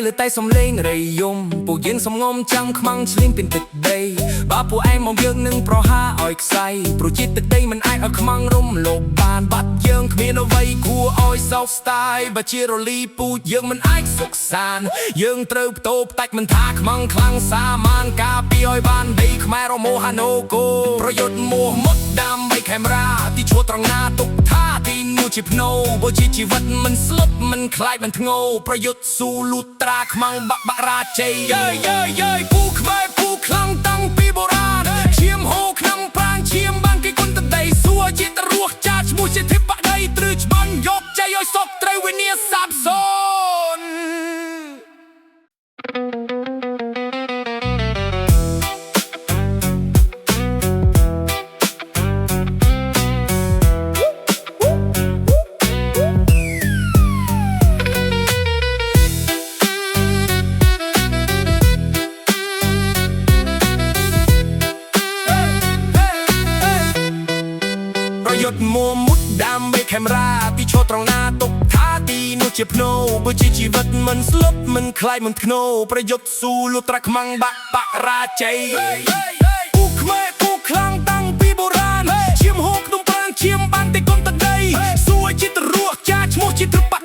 លើតែសំឡេងរយំពួកយើងសំងំចាំងខ្មាំងឆ្លៀងពីទឹកដីបើពួកឯងមកយើងនឹងប្រហារឲ្យខ្សែព្រោះជាតិទឹកដីមិនអាចឲ្យខ្មាំងរំលោភបានបាត់យើងគ្មានអ្វីគួរឲ្យសោកស្ដាយបើជារលីពូជយើងមិនអាចសុខសាន្តយើងត្រូវបតោផ្ដាច់មិនថាខ្មាំងខ្លាំងសាមានការពីឲ្យបានដីខ្មែររមោហាណូកូប្រយុទ្ធមោះមុតដើម្បីខេមរាទីឈួរត្រង់ណាទុកថាទីនោះជាភ្នោបើជាជីវិតមិនស្លុតមិនខ្លាចមិនធ្ងោប្រយុទ្ធស៊ូលូត្រាខ្មាំងបាក់រាជ័យយើយពូខ្មែរពូខ្លាំងតាំងពីបុរាណឈាមហូរក្នុងប្រាណឈាមបានគេគុណតដីសួរជាតិរស់ចាឈ្មោះជាធិបតីទ្រឹច្បានយកជ័យឲ្យសពត្រូវវិនាសសាបសូន្យប្រយុទ្ធមួមុតដើម្បីខេមរាទីឈរត្រង់ណាទុកថាទីនោះជាភ្នោបើជាជីវិតមិនស្លុតមិនខ្លាយមិនធ្ងោប្រយុទ្ធស៊ូលូត្រាខ្មាំងបាក់រាជ័យពូខ្មែរពូខ្លាំងតាំងពីបុរាណឈាមហូរក្នុងប្រាណឈាមបានតែគុណតដីសួរជាតិរស់ចាឈ្មោះជាតិ